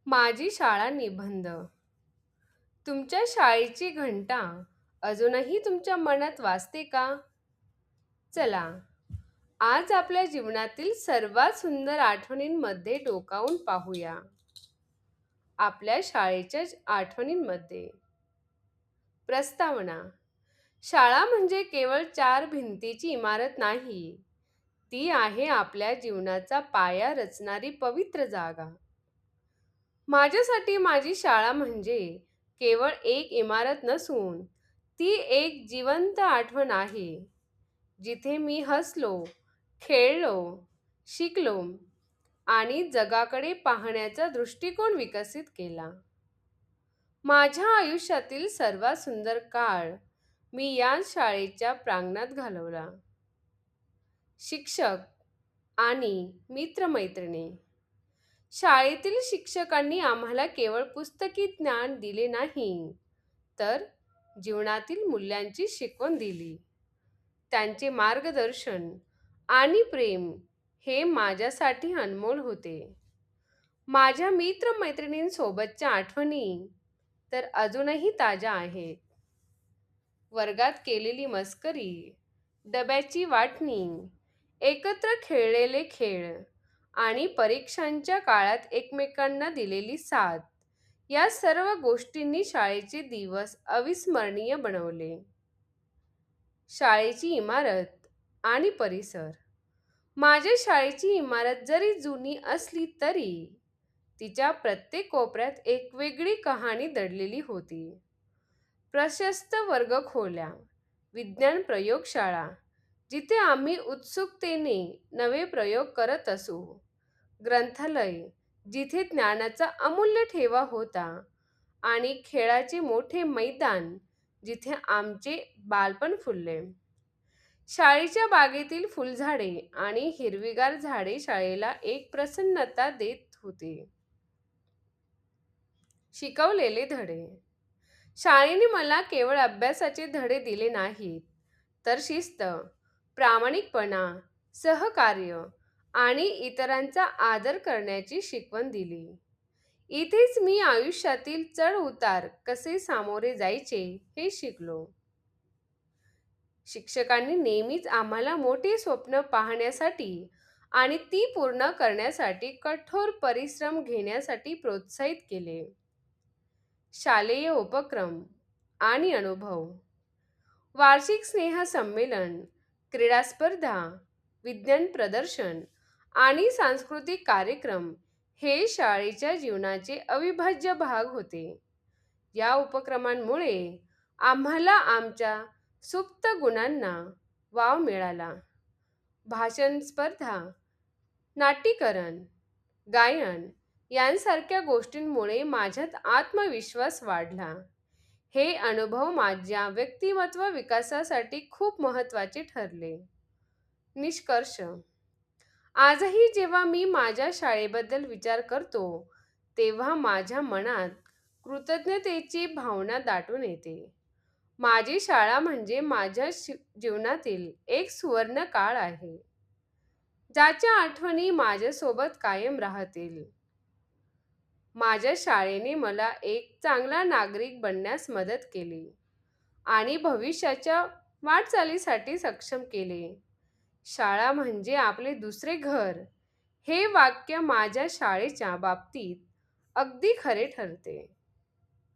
माझी शाळा निबंध. तुमच्या शाळेची घंटा अजूनही तुमच्या मनात वाजते का? चला, आज आपल्या जीवनातील सर्वात सुंदर आठवणींमध्ये डोकावून पाहूया. आपल्या शाळेच्या आठवणींमध्ये. प्रस्तावना. शाळा म्हणजे केवळ चार भिंतीची इमारत नाही. ती आहे आपल्या जीवनाचा पाया रचणारी पवित्र जागा. माझ्यासाठी माझी शाळा म्हणजे केवळ एक इमारत नसून ती एक जिवंत आठवण आहे, जिथे मी हसलो, खेळलो, शिकलो आणि जगाकडे पाहण्याचा दृष्टिकोन विकसित केला. माझ्या आयुष्यातील सर्वात सुंदर काळ मी या शाळेच्या प्रांगणात घालवला. शिक्षक आणि मित्रमैत्रिणी. शाळेतील शिक्षकांनी आम्हाला केवळ पुस्तकी ज्ञान दिले नाही, तर जीवनातील मूल्यांची शिकवण दिली. त्यांचे मार्गदर्शन आणि प्रेम हे माझ्यासाठी अनमोल होते. माझ्या मित्रमैत्रिणींसोबतच्या आठवणी तर अजूनही ताज्या आहेत. वर्गात केलेली मस्करी, डब्याची वाटणी, एकत्र खेळलेले खेळ आणि परीक्षांच्या काळात एकमेकांना दिलेली साथ, या सर्व गोष्टींनी शाळेचे दिवस अविस्मरणीय बनवले. शाळेची इमारत आणि परिसर. माझ्या शाळेची इमारत जरी जुनी असली तरी तिच्या प्रत्येक कोपऱ्यात एक वेगळी कहाणी दडलेली होती. प्रशस्त वर्गखोल्या, विज्ञान प्रयोगशाळा, जिथे आम्ही उत्सुकतेने नवे प्रयोग करत असू, ग्रंथालय, जिथे ज्ञानाचा अमूल्य ठेवा होता, आणि खेळाचे मोठे मैदान, जिथे आमचे बालपण फुलले. शाळेच्या बागेतील फुलझाडे आणि हिरवीगार झाडे शाळेला एक प्रसन्नता देत होती. शिकवलेले धडे. शाळेने मला केवळ अभ्यासाचे धडे दिले नाहीत, तर शिस्त, प्रामाणिकपणा, सहकार्य आणि इतरांचा आदर करण्याची शिकवण दिली. इथेच मी आयुष्यातील चढ-उतार कसे सामोरे जायचे हे शिकलो. शिक्षकांनी नेहमीच आम्हाला मोठी स्वप्न पाहण्यासाठी आणि ती पूर्ण करण्यासाठी कठोर परिश्रम घेण्यासाठी प्रोत्साहित केले. शालेय उपक्रम आणि अनुभव. वार्षिक स्नेहसंमेलन, क्रीडा स्पर्धा, विज्ञान प्रदर्शन आणि सांस्कृतिक कार्यक्रम हे शाळेच्या जीवनाचे अविभाज्य भाग होते. या उपक्रमांमुळे आम्हाला आमच्या सुप्त गुणांना वाव मिळाला. भाषण स्पर्धा, नाट्यकरण, गायन यांसारख्या गोष्टींमुळे माझ्यात आत्मविश्वास वाढला. हे अनुभव माझ्या व्यक्तिमत्व विकासासाठी खूप महत्त्वाचे ठरले. निष्कर्ष. आजही जेव्हा मी माझ्या शाळेबद्दल विचार करतो, तेव्हा माझ्या मनात कृतज्ञतेची भावना दाटून येते. माझी शाळा म्हणजे माझ्या जीवनातील एक सुवर्ण काळ आहे, ज्याच्या आठवणी माझ्यासोबत कायम राहतील. माझ्या शाळेने मला एक चांगला नागरिक बनण्यास मदत केली आणि भविष्याच्या वाटचालीसाठी सक्षम केले. शाळा म्हणजे आपले दुसरे घर, हे वाक्य माझ्या शाळेच्या बाबतीत अगदी खरे ठरते.